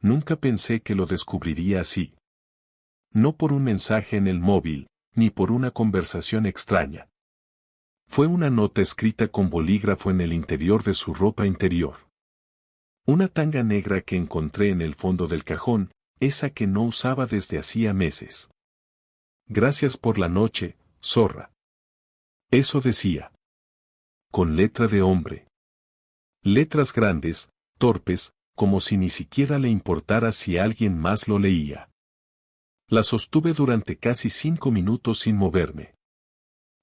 Nunca pensé que lo descubriría así. No por un mensaje en el móvil, ni por una conversación extraña. Fue una nota escrita con bolígrafo en el interior de su ropa interior. Una tanga negra que encontré en el fondo del cajón, esa que no usaba desde hacía meses. Gracias por la noche, zorra. Eso decía. Con letra de hombre. Letras grandes, torpes, como si ni siquiera le importara si alguien más lo leía. La sostuve durante casi 5 minutos sin moverme.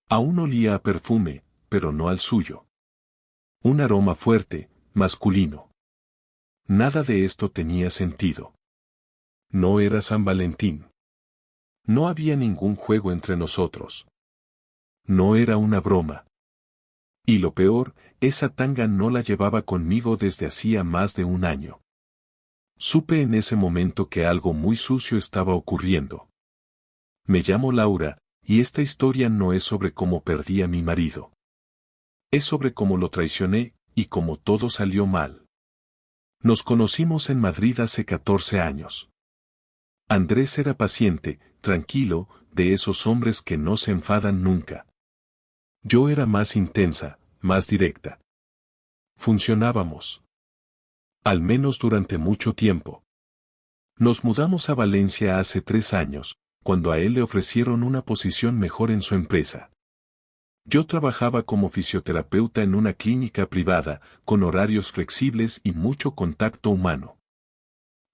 Aún olía a perfume, pero no al suyo. Un aroma fuerte, masculino. Nada de esto tenía sentido. No era San Valentín. No había ningún juego entre nosotros. No era una broma. Y lo peor, esa tanga no la llevaba conmigo desde hacía más de un año. Supe en ese momento que algo muy sucio estaba ocurriendo. Me llamo Laura, y esta historia no es sobre cómo perdí a mi marido. Es sobre cómo lo traicioné, y cómo todo salió mal. Nos conocimos en Madrid hace 14 años. Andrés era paciente, tranquilo, de esos hombres que no se enfadan nunca. Yo era más intensa, más directa. Funcionábamos. Al menos durante mucho tiempo. Nos mudamos a Valencia hace 3 años, cuando a él le ofrecieron una posición mejor en su empresa. Yo trabajaba como fisioterapeuta en una clínica privada, con horarios flexibles y mucho contacto humano.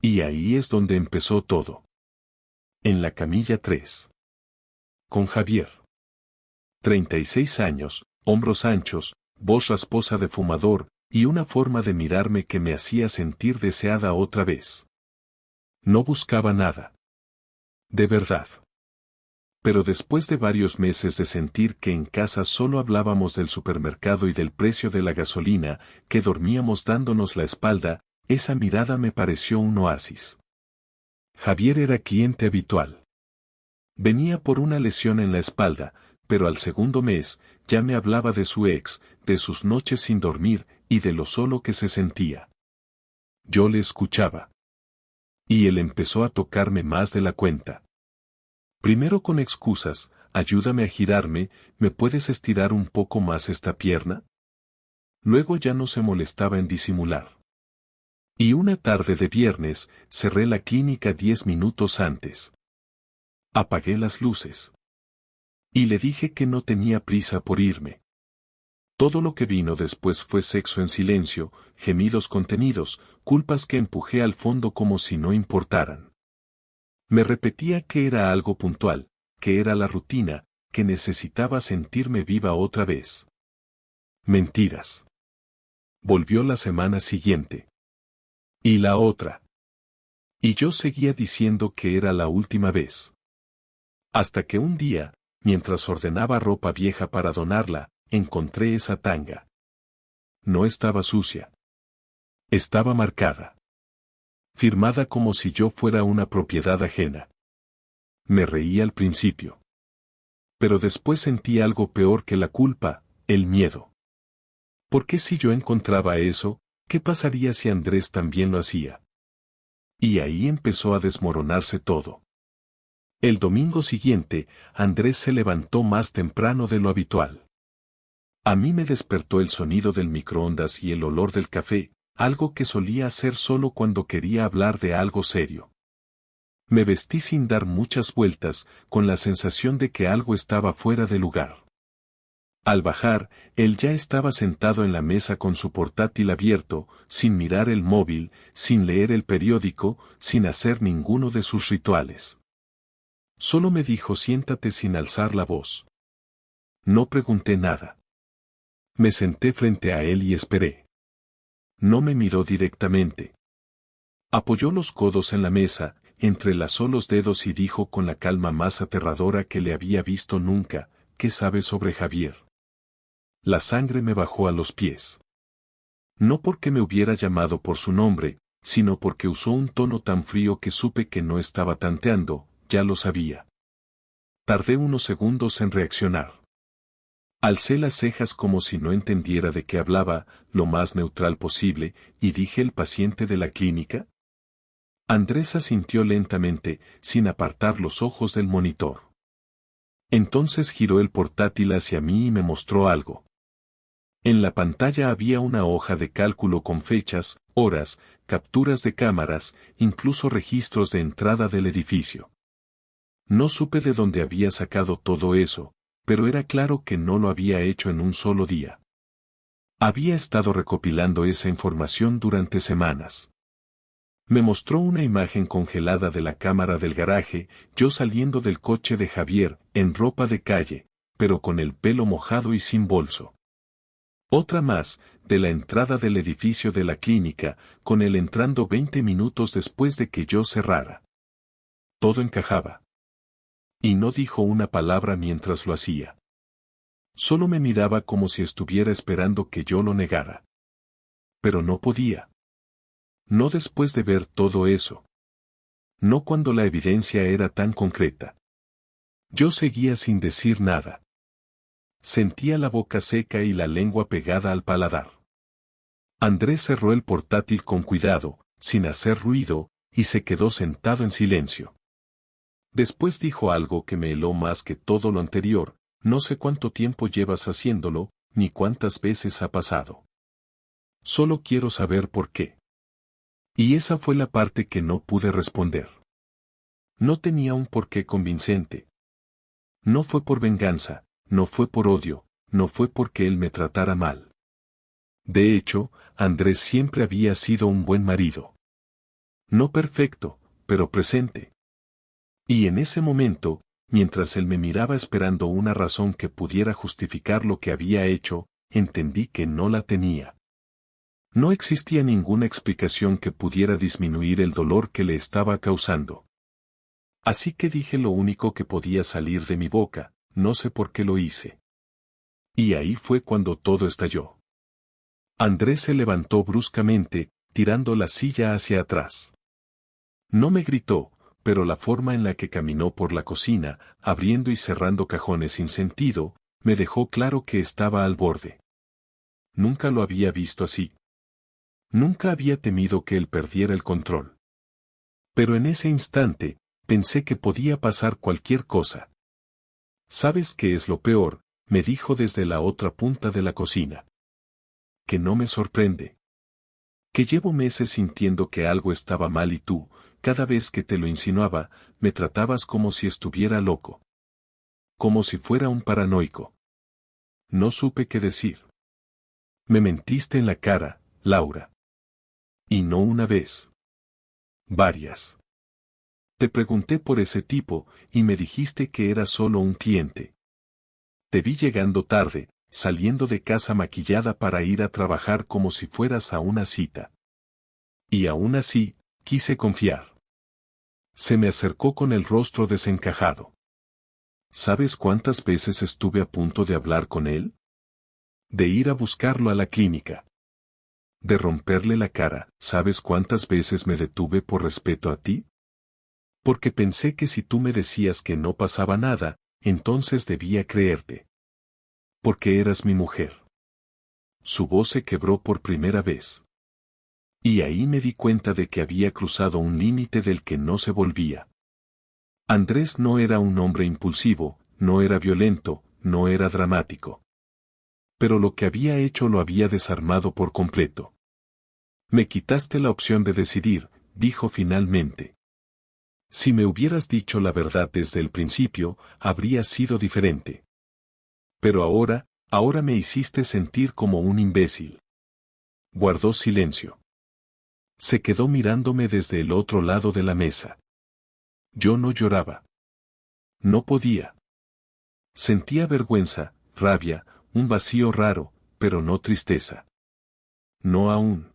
Y ahí es donde empezó todo. En la camilla 3. Con Javier. 36 años, hombros anchos, voz rasposa de fumador, y una forma de mirarme que me hacía sentir deseada otra vez. No buscaba nada. De verdad. Pero después de varios meses de sentir que en casa solo hablábamos del supermercado y del precio de la gasolina, que dormíamos dándonos la espalda, esa mirada me pareció un oasis. Javier era cliente habitual. Venía por una lesión en la espalda, pero al segundo mes, ya me hablaba de su ex, de sus noches sin dormir, y de lo solo que se sentía. Yo le escuchaba. Y él empezó a tocarme más de la cuenta. Primero con excusas, ayúdame a girarme, ¿me puedes estirar un poco más esta pierna? Luego ya no se molestaba en disimular. Y una tarde de viernes, cerré la clínica 10 minutos antes. Apagué las luces. Y le dije que no tenía prisa por irme. Todo lo que vino después fue sexo en silencio, gemidos contenidos, culpas que empujé al fondo como si no importaran. Me repetía que era algo puntual, que era la rutina, que necesitaba sentirme viva otra vez. Mentiras. Volvió la semana siguiente. Y la otra. Y yo seguía diciendo que era la última vez. Hasta que un día, mientras ordenaba ropa vieja para donarla, encontré esa tanga. No estaba sucia. Estaba marcada. Firmada como si yo fuera una propiedad ajena. Me reí al principio. Pero después sentí algo peor que la culpa, el miedo. ¿Por qué si yo encontraba eso, qué pasaría si Andrés también lo hacía? Y ahí empezó a desmoronarse todo. El domingo siguiente, Andrés se levantó más temprano de lo habitual. A mí me despertó el sonido del microondas y el olor del café, algo que solía hacer solo cuando quería hablar de algo serio. Me vestí sin dar muchas vueltas, con la sensación de que algo estaba fuera de lugar. Al bajar, él ya estaba sentado en la mesa con su portátil abierto, sin mirar el móvil, sin leer el periódico, sin hacer ninguno de sus rituales. Solo me dijo siéntate sin alzar la voz. No pregunté nada. Me senté frente a él y esperé. No me miró directamente. Apoyó los codos en la mesa, entrelazó los dedos y dijo con la calma más aterradora que le había visto nunca, ¿qué sabes sobre Javier? La sangre me bajó a los pies. No porque me hubiera llamado por su nombre, sino porque usó un tono tan frío que supe que no estaba tanteando, ya lo sabía. Tardé unos segundos en reaccionar. Alcé las cejas como si no entendiera de qué hablaba, lo más neutral posible, y dije ¿el paciente de la clínica? Andrés asintió lentamente, sin apartar los ojos del monitor. Entonces giró el portátil hacia mí y me mostró algo. En la pantalla había una hoja de cálculo con fechas, horas, capturas de cámaras, incluso registros de entrada del edificio. No supe de dónde había sacado todo eso, pero era claro que no lo había hecho en un solo día. Había estado recopilando esa información durante semanas. Me mostró una imagen congelada de la cámara del garaje, yo saliendo del coche de Javier, en ropa de calle, pero con el pelo mojado y sin bolso. Otra más, de la entrada del edificio de la clínica, con él entrando 20 minutos después de que yo cerrara. Todo encajaba. Y no dijo una palabra mientras lo hacía. Solo me miraba como si estuviera esperando que yo lo negara. Pero no podía. No después de ver todo eso. No cuando la evidencia era tan concreta. Yo seguía sin decir nada. Sentía la boca seca y la lengua pegada al paladar. Andrés cerró el portátil con cuidado, sin hacer ruido, y se quedó sentado en silencio. Después dijo algo que me heló más que todo lo anterior: no sé cuánto tiempo llevas haciéndolo, ni cuántas veces ha pasado. Solo quiero saber por qué. Y esa fue la parte que no pude responder. No tenía un porqué convincente. No fue por venganza, no fue por odio, no fue porque él me tratara mal. De hecho, Andrés siempre había sido un buen marido. No perfecto, pero presente. Y en ese momento, mientras él me miraba esperando una razón que pudiera justificar lo que había hecho, entendí que no la tenía. No existía ninguna explicación que pudiera disminuir el dolor que le estaba causando. Así que dije lo único que podía salir de mi boca: no sé por qué lo hice. Y ahí fue cuando todo estalló. Andrés se levantó bruscamente, tirando la silla hacia atrás. No me gritó, pero la forma en la que caminó por la cocina, abriendo y cerrando cajones sin sentido, me dejó claro que estaba al borde. Nunca lo había visto así. Nunca había temido que él perdiera el control. Pero en ese instante, pensé que podía pasar cualquier cosa. ¿Sabes qué es lo peor?, me dijo desde la otra punta de la cocina. Que no me sorprende. Que llevo meses sintiendo que algo estaba mal y tú, cada vez que te lo insinuaba, me tratabas como si estuviera loco. Como si fuera un paranoico. No supe qué decir. Me mentiste en la cara, Laura. Y no una vez. Varias. Te pregunté por ese tipo, y me dijiste que era solo un cliente. Te vi llegando tarde, saliendo de casa maquillada para ir a trabajar como si fueras a una cita. Y aún así, quise confiar. Se me acercó con el rostro desencajado. ¿Sabes cuántas veces estuve a punto de hablar con él? De ir a buscarlo a la clínica. De romperle la cara. ¿Sabes cuántas veces me detuve por respeto a ti? Porque pensé que si tú me decías que no pasaba nada, entonces debía creerte. Porque eras mi mujer. Su voz se quebró por primera vez. Y ahí me di cuenta de que había cruzado un límite del que no se volvía. Andrés no era un hombre impulsivo, no era violento, no era dramático. Pero lo que había hecho lo había desarmado por completo. Me quitaste la opción de decidir, dijo finalmente. Si me hubieras dicho la verdad desde el principio, habría sido diferente. Pero ahora me hiciste sentir como un imbécil. Guardó silencio. Se quedó mirándome desde el otro lado de la mesa. Yo no lloraba. No podía. Sentía vergüenza, rabia, un vacío raro, pero no tristeza. No aún.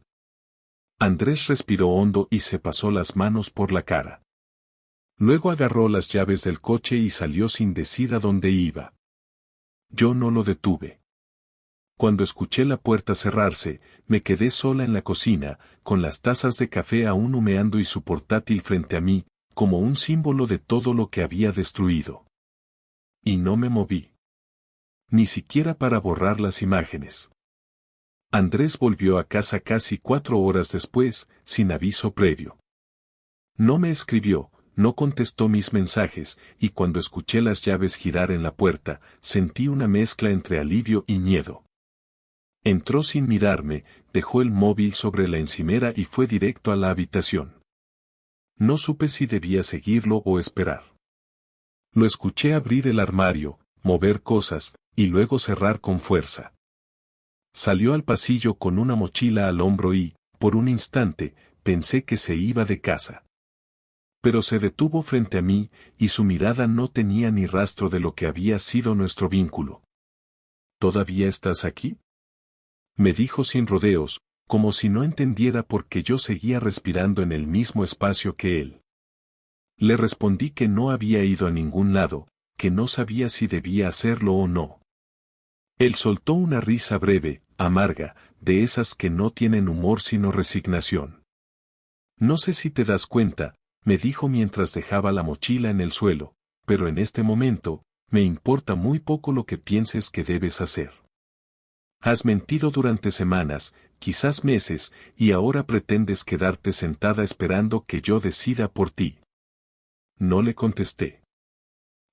Andrés respiró hondo y se pasó las manos por la cara. Luego agarró las llaves del coche y salió sin decir a dónde iba. Yo no lo detuve. Cuando escuché la puerta cerrarse, me quedé sola en la cocina, con las tazas de café aún humeando y su portátil frente a mí, como un símbolo de todo lo que había destruido. Y no me moví. Ni siquiera para borrar las imágenes. Andrés volvió a casa casi 4 horas después, sin aviso previo. No me escribió, no contestó mis mensajes, y cuando escuché las llaves girar en la puerta, sentí una mezcla entre alivio y miedo. Entró sin mirarme, dejó el móvil sobre la encimera y fue directo a la habitación. No supe si debía seguirlo o esperar. Lo escuché abrir el armario, mover cosas, y luego cerrar con fuerza. Salió al pasillo con una mochila al hombro y, por un instante, pensé que se iba de casa. Pero se detuvo frente a mí, y su mirada no tenía ni rastro de lo que había sido nuestro vínculo. ¿Todavía estás aquí?, me dijo sin rodeos, como si no entendiera por qué yo seguía respirando en el mismo espacio que él. Le respondí que no había ido a ningún lado, que no sabía si debía hacerlo o no. Él soltó una risa breve, amarga, de esas que no tienen humor sino resignación. No sé si te das cuenta, me dijo mientras dejaba la mochila en el suelo, pero en este momento, me importa muy poco lo que pienses que debes hacer. Has mentido durante semanas, quizás meses, y ahora pretendes quedarte sentada esperando que yo decida por ti. No le contesté.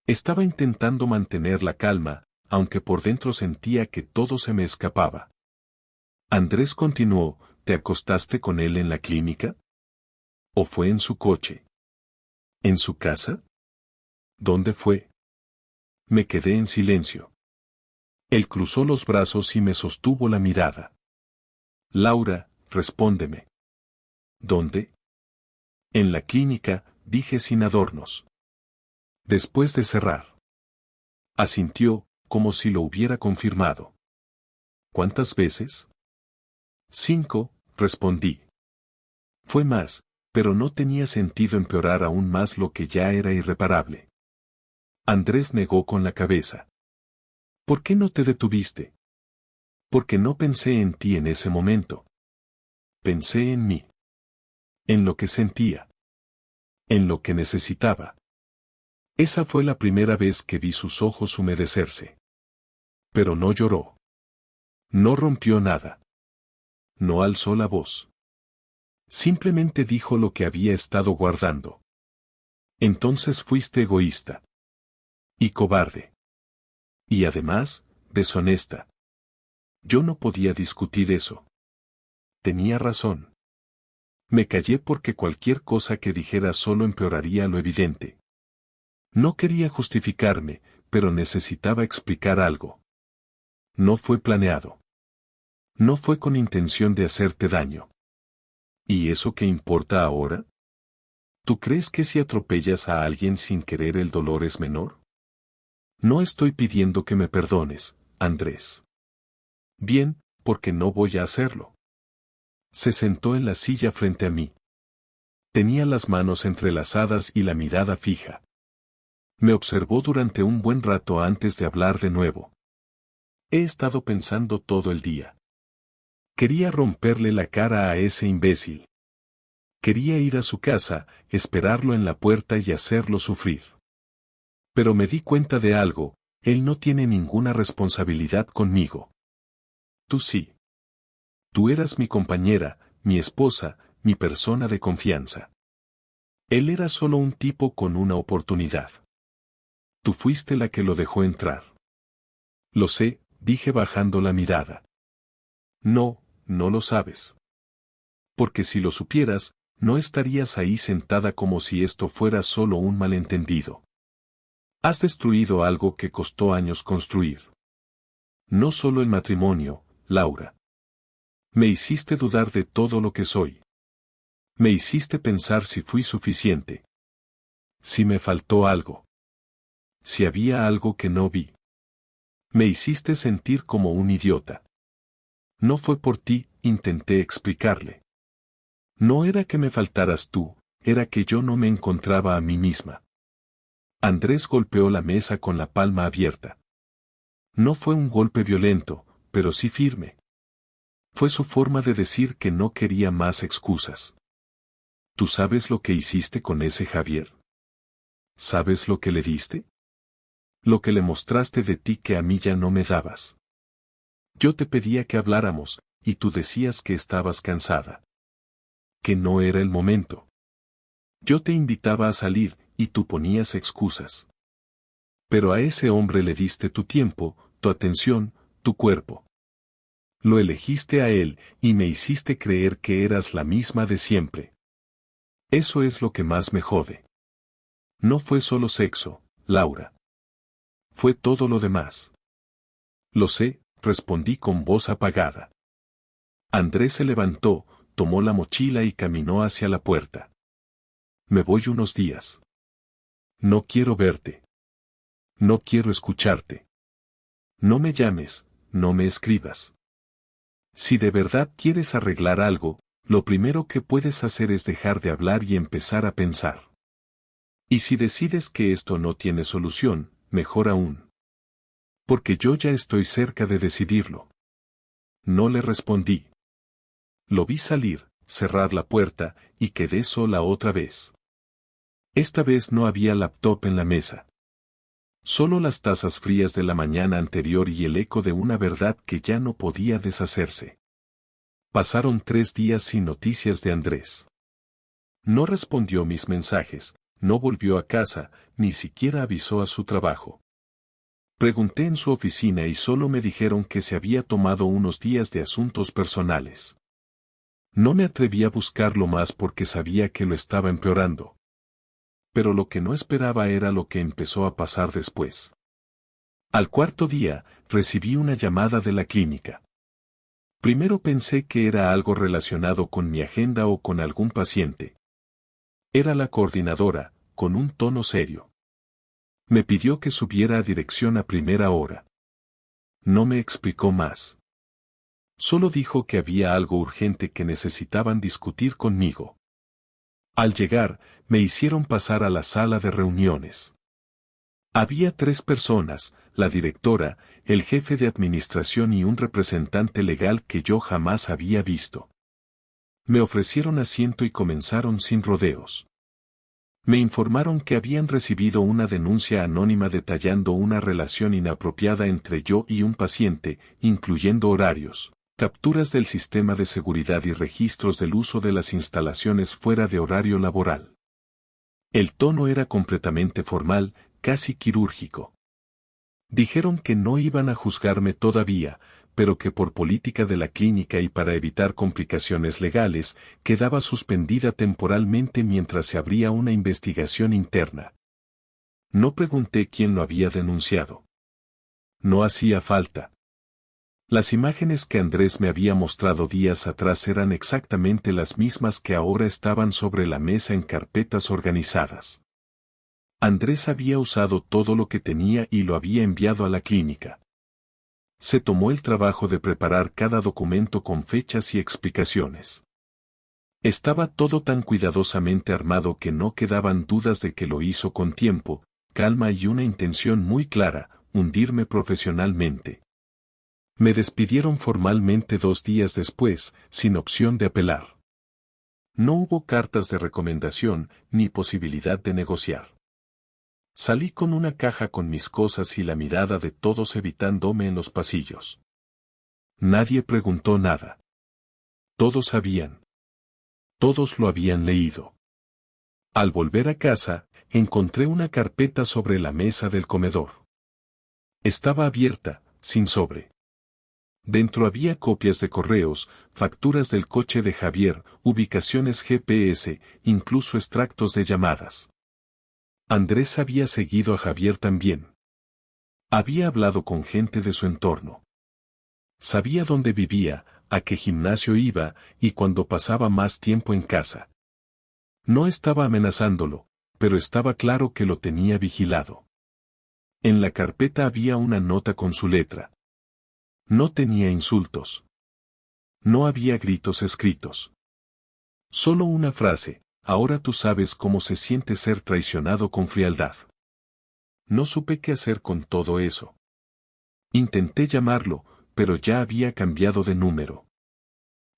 Estaba intentando mantener la calma, aunque por dentro sentía que todo se me escapaba. Andrés continuó, ¿te acostaste con él en la clínica? ¿O fue en su coche? ¿En su casa? ¿Dónde fue? Me quedé en silencio. Él cruzó los brazos y me sostuvo la mirada. Laura, respóndeme. ¿Dónde? En la clínica, dije sin adornos. Después de cerrar. Asintió, como si lo hubiera confirmado. ¿Cuántas veces? 5, respondí. Fue más, pero no tenía sentido empeorar aún más lo que ya era irreparable. Andrés negó con la cabeza. ¿Por qué no te detuviste? Porque no pensé en ti en ese momento. Pensé en mí. En lo que sentía. En lo que necesitaba. Esa fue la primera vez que vi sus ojos humedecerse. Pero no lloró. No rompió nada. No alzó la voz. Simplemente dijo lo que había estado guardando. Entonces fuiste egoísta. Y cobarde. Y además, deshonesta. Yo no podía discutir eso. Tenía razón. Me callé porque cualquier cosa que dijera solo empeoraría lo evidente. No quería justificarme, pero necesitaba explicar algo. No fue planeado. No fue con intención de hacerte daño. ¿Y eso qué importa ahora? ¿Tú crees que si atropellas a alguien sin querer el dolor es menor? No estoy pidiendo que me perdones, Andrés. Bien, porque no voy a hacerlo. Se sentó en la silla frente a mí. Tenía las manos entrelazadas y la mirada fija. Me observó durante un buen rato antes de hablar de nuevo. He estado pensando todo el día. Quería romperle la cara a ese imbécil. Quería ir a su casa, esperarlo en la puerta y hacerlo sufrir. Pero me di cuenta de algo, él no tiene ninguna responsabilidad conmigo. Tú sí. Tú eras mi compañera, mi esposa, mi persona de confianza. Él era solo un tipo con una oportunidad. Tú fuiste la que lo dejó entrar. Lo sé, dije bajando la mirada. No, no lo sabes. Porque si lo supieras, no estarías ahí sentada como si esto fuera solo un malentendido. Has destruido algo que costó años construir. No solo el matrimonio, Laura. Me hiciste dudar de todo lo que soy. Me hiciste pensar si fui suficiente. Si me faltó algo. Si había algo que no vi. Me hiciste sentir como un idiota. No fue por ti, intenté explicarle. No era que me faltaras tú, era que yo no me encontraba a mí misma. Andrés golpeó la mesa con la palma abierta. No fue un golpe violento, pero sí firme. Fue su forma de decir que no quería más excusas. ¿Tú sabes lo que hiciste con ese Javier? ¿Sabes lo que le diste? Lo que le mostraste de ti que a mí ya no me dabas. Yo te pedía que habláramos, y tú decías que estabas cansada. Que no era el momento. Yo te invitaba a salir, y tú ponías excusas. Pero a ese hombre le diste tu tiempo, tu atención, tu cuerpo. Lo elegiste a él, y me hiciste creer que eras la misma de siempre. Eso es lo que más me jode. No fue solo sexo, Laura. Fue todo lo demás. Lo sé, respondí con voz apagada. Andrés se levantó, tomó la mochila y caminó hacia la puerta. Me voy unos días. No quiero verte. No quiero escucharte. No me llames, no me escribas. Si de verdad quieres arreglar algo, lo primero que puedes hacer es dejar de hablar y empezar a pensar. Y si decides que esto no tiene solución, mejor aún. Porque yo ya estoy cerca de decidirlo. No le respondí. Lo vi salir, cerrar la puerta, y quedé sola otra vez. Esta vez no había laptop en la mesa. Solo las tazas frías de la mañana anterior y el eco de una verdad que ya no podía deshacerse. Pasaron 3 días sin noticias de Andrés. No respondió mis mensajes, no volvió a casa, ni siquiera avisó a su trabajo. Pregunté en su oficina y solo me dijeron que se había tomado unos días de asuntos personales. No me atreví a buscarlo más porque sabía que lo estaba empeorando. Pero lo que no esperaba era lo que empezó a pasar después. Al 4.º día, recibí una llamada de la clínica. Primero pensé que era algo relacionado con mi agenda o con algún paciente. Era la coordinadora, con un tono serio. Me pidió que subiera a dirección a primera hora. No me explicó más. Solo dijo que había algo urgente que necesitaban discutir conmigo. Al llegar, me hicieron pasar a la sala de reuniones. Había 3 personas, la directora, el jefe de administración y un representante legal que yo jamás había visto. Me ofrecieron asiento y comenzaron sin rodeos. Me informaron que habían recibido una denuncia anónima detallando una relación inapropiada entre yo y un paciente, incluyendo horarios, capturas del sistema de seguridad y registros del uso de las instalaciones fuera de horario laboral. El tono era completamente formal, casi quirúrgico. Dijeron que no iban a juzgarme todavía, pero que por política de la clínica y para evitar complicaciones legales, quedaba suspendida temporalmente mientras se abría una investigación interna. No pregunté quién lo había denunciado. No hacía falta. Las imágenes que Andrés me había mostrado días atrás eran exactamente las mismas que ahora estaban sobre la mesa en carpetas organizadas. Andrés había usado todo lo que tenía y lo había enviado a la clínica. Se tomó el trabajo de preparar cada documento con fechas y explicaciones. Estaba todo tan cuidadosamente armado que no quedaban dudas de que lo hizo con tiempo, calma y una intención muy clara, hundirme profesionalmente. Me despidieron formalmente 2 días después, sin opción de apelar. No hubo cartas de recomendación, ni posibilidad de negociar. Salí con una caja con mis cosas y la mirada de todos evitándome en los pasillos. Nadie preguntó nada. Todos sabían. Todos lo habían leído. Al volver a casa, encontré una carpeta sobre la mesa del comedor. Estaba abierta, sin sobre. Dentro había copias de correos, facturas del coche de Javier, ubicaciones GPS, incluso extractos de llamadas. Andrés había seguido a Javier también. Había hablado con gente de su entorno. Sabía dónde vivía, a qué gimnasio iba y cuándo pasaba más tiempo en casa. No estaba amenazándolo, pero estaba claro que lo tenía vigilado. En la carpeta había una nota con su letra. No tenía insultos. No había gritos escritos. Solo una frase: ahora tú sabes cómo se siente ser traicionado con frialdad. No supe qué hacer con todo eso. Intenté llamarlo, pero ya había cambiado de número.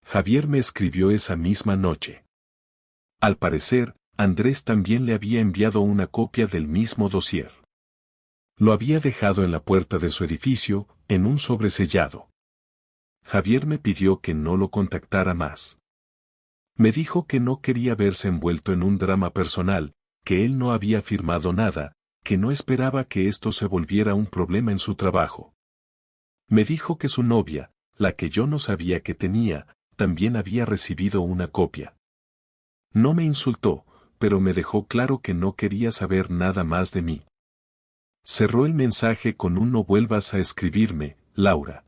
Javier me escribió esa misma noche. Al parecer, Andrés también le había enviado una copia del mismo dossier. Lo había dejado en la puerta de su edificio, en un sobresellado. Javier me pidió que no lo contactara más. Me dijo que no quería verse envuelto en un drama personal, que él no había firmado nada, que no esperaba que esto se volviera un problema en su trabajo. Me dijo que su novia, la que yo no sabía que tenía, también había recibido una copia. No me insultó, pero me dejó claro que no quería saber nada más de mí. Cerró el mensaje con un: no vuelvas a escribirme, Laura.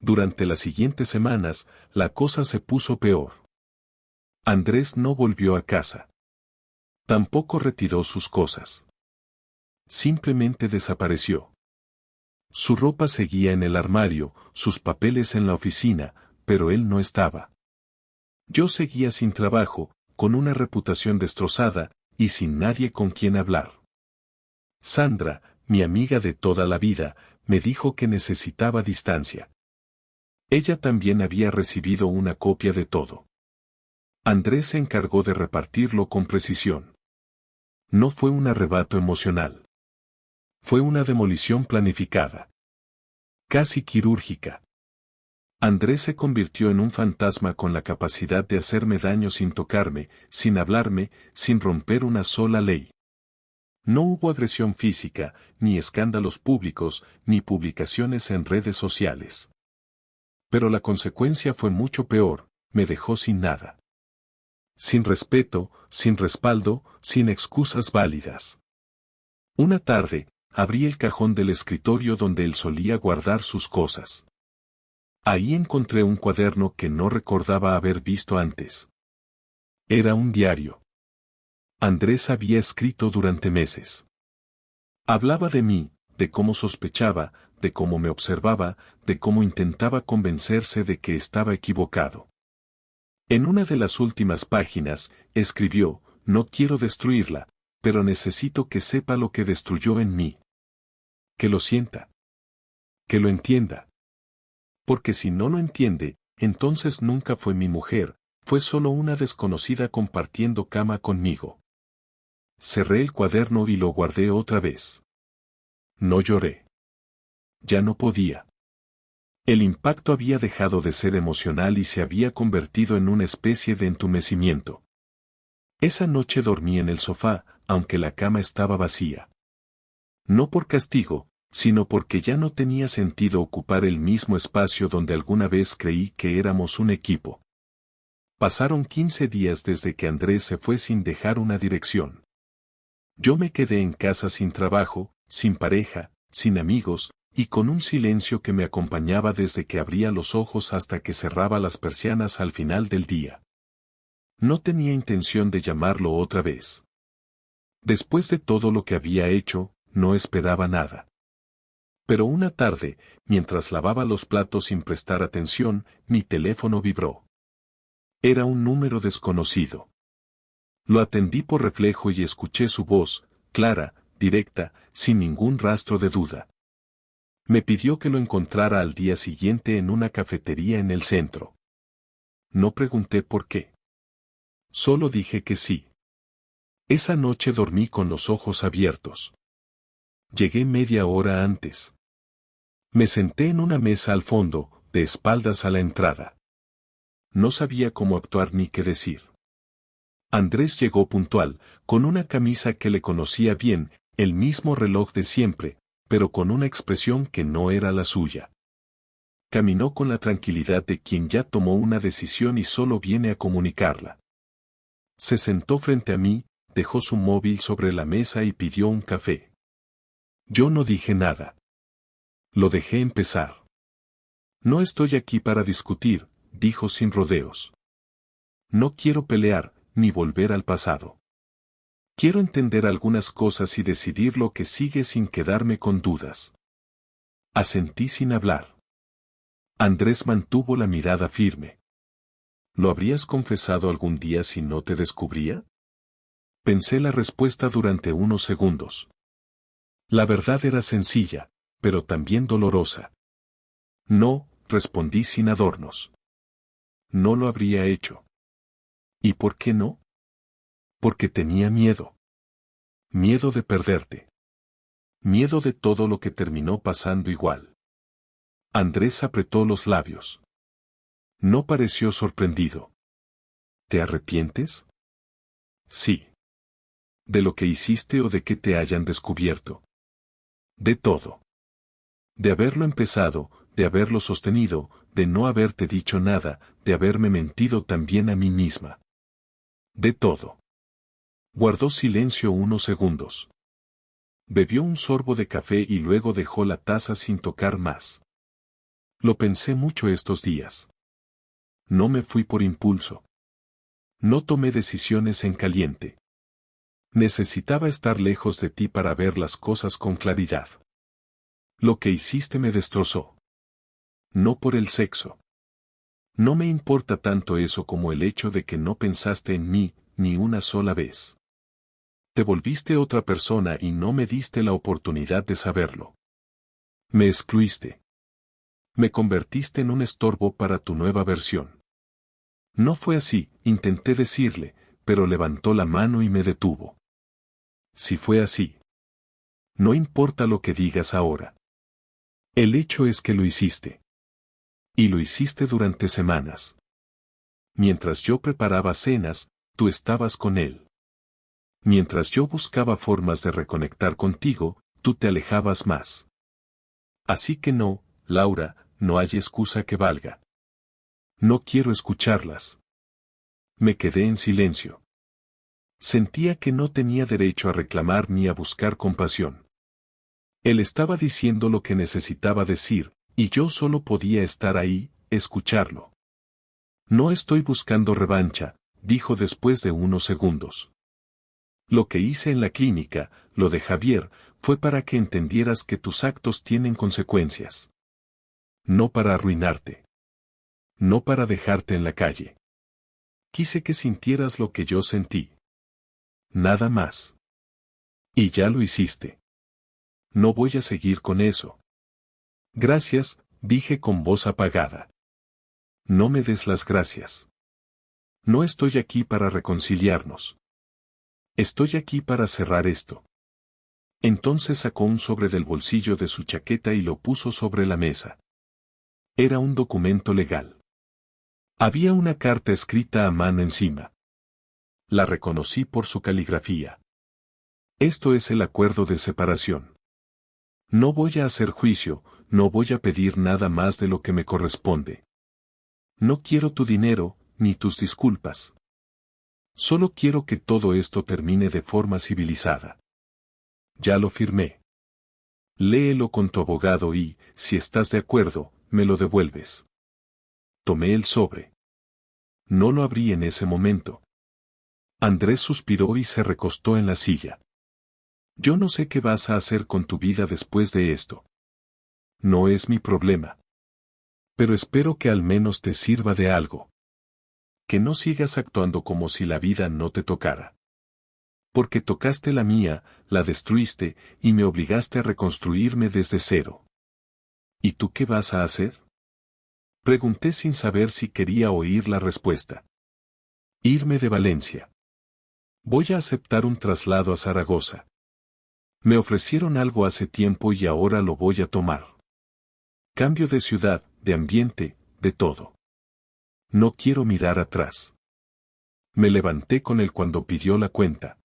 Durante las siguientes semanas, la cosa se puso peor. Andrés no volvió a casa. Tampoco retiró sus cosas. Simplemente desapareció. Su ropa seguía en el armario, sus papeles en la oficina, pero él no estaba. Yo seguía sin trabajo, con una reputación destrozada, y sin nadie con quien hablar. Sandra, mi amiga de toda la vida, me dijo que necesitaba distancia. Ella también había recibido una copia de todo. Andrés se encargó de repartirlo con precisión. No fue un arrebato emocional. Fue una demolición planificada. Casi quirúrgica. Andrés se convirtió en un fantasma con la capacidad de hacerme daño sin tocarme, sin hablarme, sin romper una sola ley. No hubo agresión física, ni escándalos públicos, ni publicaciones en redes sociales. Pero la consecuencia fue mucho peor: me dejó sin nada. Sin respeto, sin respaldo, sin excusas válidas. Una tarde, abrí el cajón del escritorio donde él solía guardar sus cosas. Ahí encontré un cuaderno que no recordaba haber visto antes. Era un diario. Andrés había escrito durante meses. Hablaba de mí, de cómo sospechaba, de cómo me observaba, de cómo intentaba convencerse de que estaba equivocado. En una de las últimas páginas, escribió: no quiero destruirla, pero necesito que sepa lo que destruyó en mí. Que lo sienta. Que lo entienda. Porque si no lo entiende, entonces nunca fue mi mujer, fue solo una desconocida compartiendo cama conmigo. Cerré el cuaderno y lo guardé otra vez. No lloré. Ya no podía. El impacto había dejado de ser emocional y se había convertido en una especie de entumecimiento. Esa noche dormí en el sofá, aunque la cama estaba vacía. No por castigo, sino porque ya no tenía sentido ocupar el mismo espacio donde alguna vez creí que éramos un equipo. Pasaron 15 días desde que Andrés se fue sin dejar una dirección. Yo me quedé en casa sin trabajo, sin pareja, sin amigos, y con un silencio que me acompañaba desde que abría los ojos hasta que cerraba las persianas al final del día. No tenía intención de llamarlo otra vez. Después de todo lo que había hecho, no esperaba nada. Pero una tarde, mientras lavaba los platos sin prestar atención, mi teléfono vibró. Era un número desconocido. Lo atendí por reflejo y escuché su voz, clara, directa, sin ningún rastro de duda. Me pidió que lo encontrara al día siguiente en una cafetería en el centro. No pregunté por qué. Solo dije que sí. Esa noche dormí con los ojos abiertos. Llegué media hora antes. Me senté en una mesa al fondo, de espaldas a la entrada. No sabía cómo actuar ni qué decir. Andrés llegó puntual, con una camisa que le conocía bien, el mismo reloj de siempre, pero con una expresión que no era la suya. Caminó con la tranquilidad de quien ya tomó una decisión y solo viene a comunicarla. Se sentó frente a mí, dejó su móvil sobre la mesa y pidió un café. Yo no dije nada. Lo dejé empezar. No estoy aquí para discutir, dijo sin rodeos. No quiero pelear, ni volver al pasado. Quiero entender algunas cosas y decidir lo que sigue sin quedarme con dudas. Asentí sin hablar. Andrés mantuvo la mirada firme. ¿Lo habrías confesado algún día si no te descubría? Pensé la respuesta durante unos segundos. La verdad era sencilla, pero también dolorosa. No, respondí sin adornos. No lo habría hecho. ¿Y por qué no? Porque tenía miedo. Miedo de perderte. Miedo de todo lo que terminó pasando igual. Andrés apretó los labios. No pareció sorprendido. ¿Te arrepientes? Sí. ¿De lo que hiciste o de que te hayan descubierto? De todo. De haberlo empezado, de haberlo sostenido, de no haberte dicho nada, de haberme mentido también a mí misma. De todo. Guardó silencio unos segundos. Bebió un sorbo de café y luego dejó la taza sin tocar más. Lo pensé mucho estos días. No me fui por impulso. No tomé decisiones en caliente. Necesitaba estar lejos de ti para ver las cosas con claridad. Lo que hiciste me destrozó. No por el sexo. No me importa tanto eso como el hecho de que no pensaste en mí, ni una sola vez. Te volviste otra persona y no me diste la oportunidad de saberlo. Me excluiste. Me convertiste en un estorbo para tu nueva versión. No fue así, intenté decirle, pero levantó la mano y me detuvo. Si fue así. No importa lo que digas ahora. El hecho es que lo hiciste. Y lo hiciste durante semanas. Mientras yo preparaba cenas, tú estabas con él. Mientras yo buscaba formas de reconectar contigo, tú te alejabas más. Así que no, Laura, no hay excusa que valga. No quiero escucharlas. Me quedé en silencio. Sentía que no tenía derecho a reclamar ni a buscar compasión. Él estaba diciendo lo que necesitaba decir, y yo solo podía estar ahí, escucharlo. No estoy buscando revancha, dijo después de unos segundos. Lo que hice en la clínica, lo de Javier, fue para que entendieras que tus actos tienen consecuencias. No para arruinarte. No para dejarte en la calle. Quise que sintieras lo que yo sentí. Nada más. Y ya lo hiciste. No voy a seguir con eso. Gracias, dije con voz apagada. No me des las gracias. No estoy aquí para reconciliarnos. Estoy aquí para cerrar esto. Entonces sacó un sobre del bolsillo de su chaqueta y lo puso sobre la mesa. Era un documento legal. Había una carta escrita a mano encima. La reconocí por su caligrafía. Esto es el acuerdo de separación. No voy a hacer juicio, no voy a pedir nada más de lo que me corresponde. No quiero tu dinero, ni tus disculpas. Solo quiero que todo esto termine de forma civilizada. Ya lo firmé. Léelo con tu abogado y, si estás de acuerdo, me lo devuelves. Tomé el sobre. No lo abrí en ese momento. Andrés suspiró y se recostó en la silla. Yo no sé qué vas a hacer con tu vida después de esto. No es mi problema. Pero espero que al menos te sirva de algo. Que no sigas actuando como si la vida no te tocara. Porque tocaste la mía, la destruiste, y me obligaste a reconstruirme desde cero. ¿Y tú qué vas a hacer? Pregunté sin saber si quería oír la respuesta. Irme de Valencia. Voy a aceptar un traslado a Zaragoza. Me ofrecieron algo hace tiempo y ahora lo voy a tomar. Cambio de ciudad, de ambiente, de todo. No quiero mirar atrás. Me levanté con él cuando pidió la cuenta.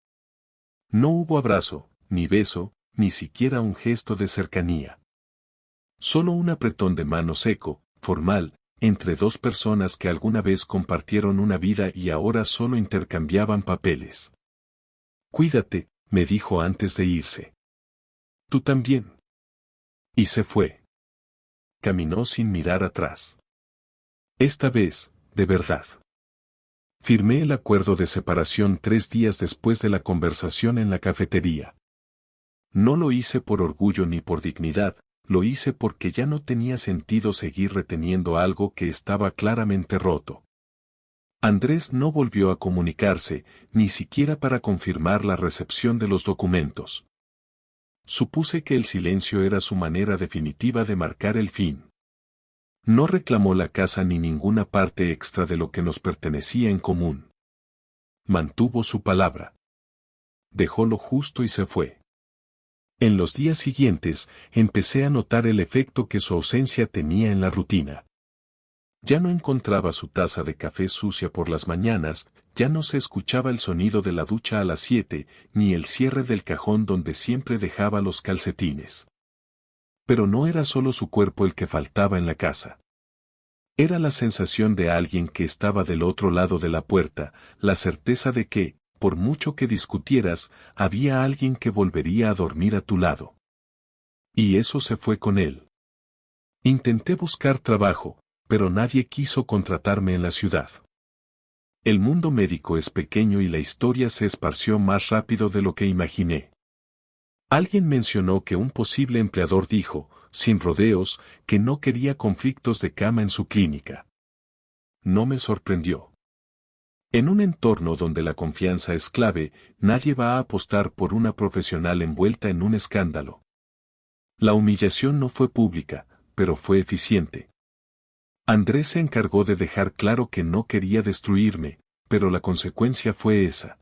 No hubo abrazo, ni beso, ni siquiera un gesto de cercanía. Solo un apretón de mano seco, formal, entre dos personas que alguna vez compartieron una vida y ahora solo intercambiaban papeles. Cuídate, me dijo antes de irse. Tú también. Y se fue. Caminó sin mirar atrás. Esta vez, de verdad. Firmé el acuerdo de separación 3 días después de la conversación en la cafetería. No lo hice por orgullo ni por dignidad, lo hice porque ya no tenía sentido seguir reteniendo algo que estaba claramente roto. Andrés no volvió a comunicarse, ni siquiera para confirmar la recepción de los documentos. Supuse que el silencio era su manera definitiva de marcar el fin. No reclamó la casa ni ninguna parte extra de lo que nos pertenecía en común. Mantuvo su palabra. Dejó lo justo y se fue. En los días siguientes, empecé a notar el efecto que su ausencia tenía en la rutina. Ya no encontraba su taza de café sucia por las mañanas, ya no se escuchaba el sonido de la ducha a las 7, ni el cierre del cajón donde siempre dejaba los calcetines. Pero no era solo su cuerpo el que faltaba en la casa. Era la sensación de alguien que estaba del otro lado de la puerta, la certeza de que, por mucho que discutieras, había alguien que volvería a dormir a tu lado. Y eso se fue con él. Intenté buscar trabajo, pero nadie quiso contratarme en la ciudad. El mundo médico es pequeño y la historia se esparció más rápido de lo que imaginé. Alguien mencionó que un posible empleador dijo, sin rodeos, que no quería conflictos de cama en su clínica. No me sorprendió. En un entorno donde la confianza es clave, nadie va a apostar por una profesional envuelta en un escándalo. La humillación no fue pública, pero fue eficiente. Andrés se encargó de dejar claro que no quería destruirme, pero la consecuencia fue esa.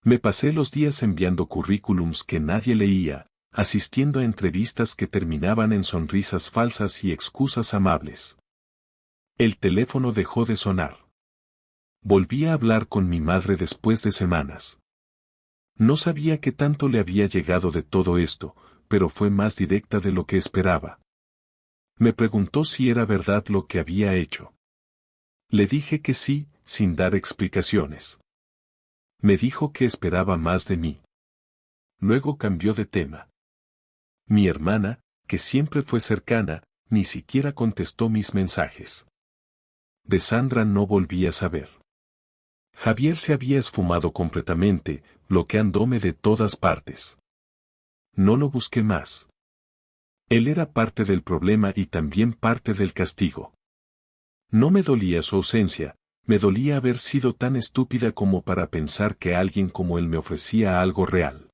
Me pasé los días enviando currículums que nadie leía, asistiendo a entrevistas que terminaban en sonrisas falsas y excusas amables. El teléfono dejó de sonar. Volví a hablar con mi madre después de semanas. No sabía qué tanto le había llegado de todo esto, pero fue más directa de lo que esperaba. Me preguntó si era verdad lo que había hecho. Le dije que sí, sin dar explicaciones. Me dijo que esperaba más de mí. Luego cambió de tema. Mi hermana, que siempre fue cercana, ni siquiera contestó mis mensajes. De Sandra no volví a saber. Javier se había esfumado completamente, bloqueándome de todas partes. No lo busqué más. Él era parte del problema y también parte del castigo. No me dolía su ausencia, me dolía haber sido tan estúpida como para pensar que alguien como él me ofrecía algo real.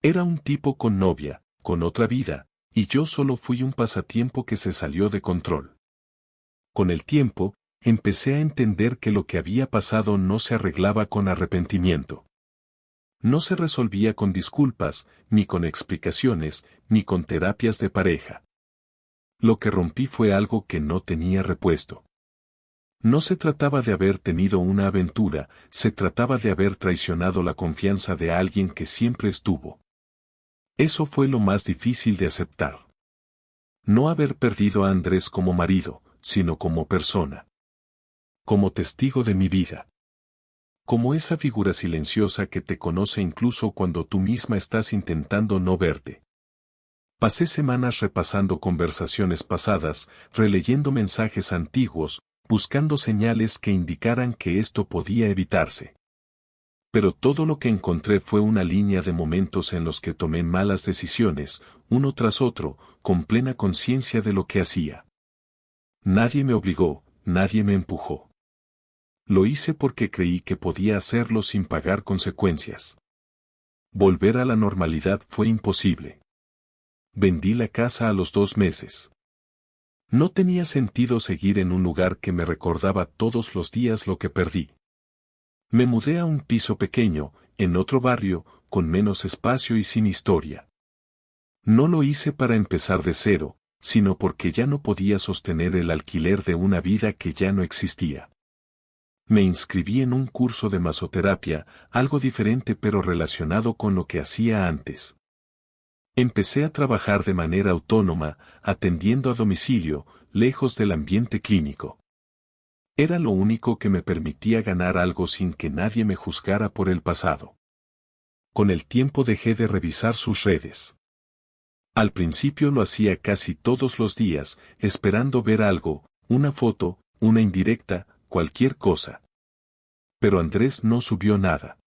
Era un tipo con novia, con otra vida, y yo solo fui un pasatiempo que se salió de control. Con el tiempo, empecé a entender que lo que había pasado no se arreglaba con arrepentimiento. No se resolvía con disculpas, ni con explicaciones, ni con terapias de pareja. Lo que rompí fue algo que no tenía repuesto. No se trataba de haber tenido una aventura, se trataba de haber traicionado la confianza de alguien que siempre estuvo. Eso fue lo más difícil de aceptar. No haber perdido a Andrés como marido, sino como persona. Como testigo de mi vida. Como esa figura silenciosa que te conoce incluso cuando tú misma estás intentando no verte. Pasé semanas repasando conversaciones pasadas, releyendo mensajes antiguos, buscando señales que indicaran que esto podía evitarse. Pero todo lo que encontré fue una línea de momentos en los que tomé malas decisiones, uno tras otro, con plena conciencia de lo que hacía. Nadie me obligó, nadie me empujó. Lo hice porque creí que podía hacerlo sin pagar consecuencias. Volver a la normalidad fue imposible. Vendí la casa a los 2 meses. No tenía sentido seguir en un lugar que me recordaba todos los días lo que perdí. Me mudé a un piso pequeño, en otro barrio, con menos espacio y sin historia. No lo hice para empezar de cero, sino porque ya no podía sostener el alquiler de una vida que ya no existía. Me inscribí en un curso de masoterapia, algo diferente pero relacionado con lo que hacía antes. Empecé a trabajar de manera autónoma, atendiendo a domicilio, lejos del ambiente clínico. Era lo único que me permitía ganar algo sin que nadie me juzgara por el pasado. Con el tiempo dejé de revisar sus redes. Al principio lo hacía casi todos los días, esperando ver algo, una foto, una indirecta, cualquier cosa. Pero Andrés no subió nada.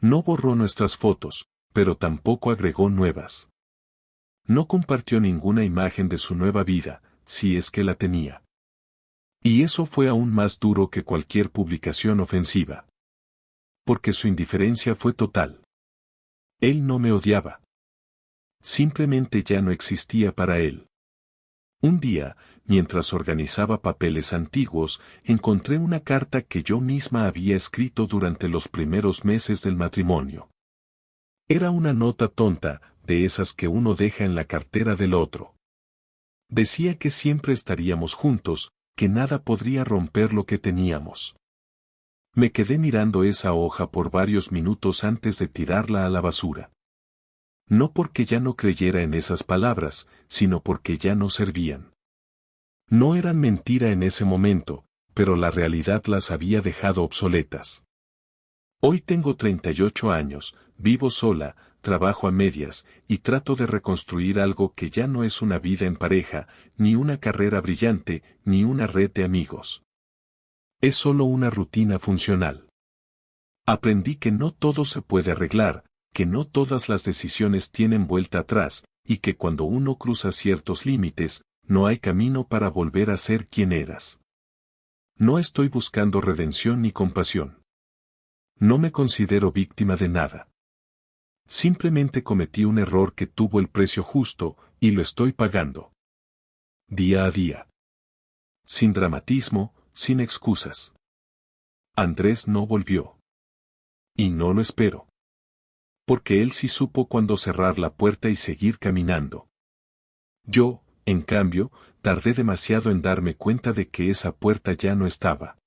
No borró nuestras fotos, pero tampoco agregó nuevas. No compartió ninguna imagen de su nueva vida, si es que la tenía. Y eso fue aún más duro que cualquier publicación ofensiva. Porque su indiferencia fue total. Él no me odiaba. Simplemente ya no existía para él. Un día, mientras organizaba papeles antiguos, encontré una carta que yo misma había escrito durante los primeros meses del matrimonio. Era una nota tonta, de esas que uno deja en la cartera del otro. Decía que siempre estaríamos juntos, que nada podría romper lo que teníamos. Me quedé mirando esa hoja por varios minutos antes de tirarla a la basura. No porque ya no creyera en esas palabras, sino porque ya no servían. No eran mentira en ese momento, pero la realidad las había dejado obsoletas. Hoy tengo 38 años, vivo sola, trabajo a medias, y trato de reconstruir algo que ya no es una vida en pareja, ni una carrera brillante, ni una red de amigos. Es solo una rutina funcional. Aprendí que no todo se puede arreglar, que no todas las decisiones tienen vuelta atrás, y que cuando uno cruza ciertos límites, no hay camino para volver a ser quien eras. No estoy buscando redención ni compasión. No me considero víctima de nada. Simplemente cometí un error que tuvo el precio justo, y lo estoy pagando. Día a día. Sin dramatismo, sin excusas. Andrés no volvió. Y no lo espero. Porque él sí supo cuándo cerrar la puerta y seguir caminando. Yo, en cambio, tardé demasiado en darme cuenta de que esa puerta ya no estaba.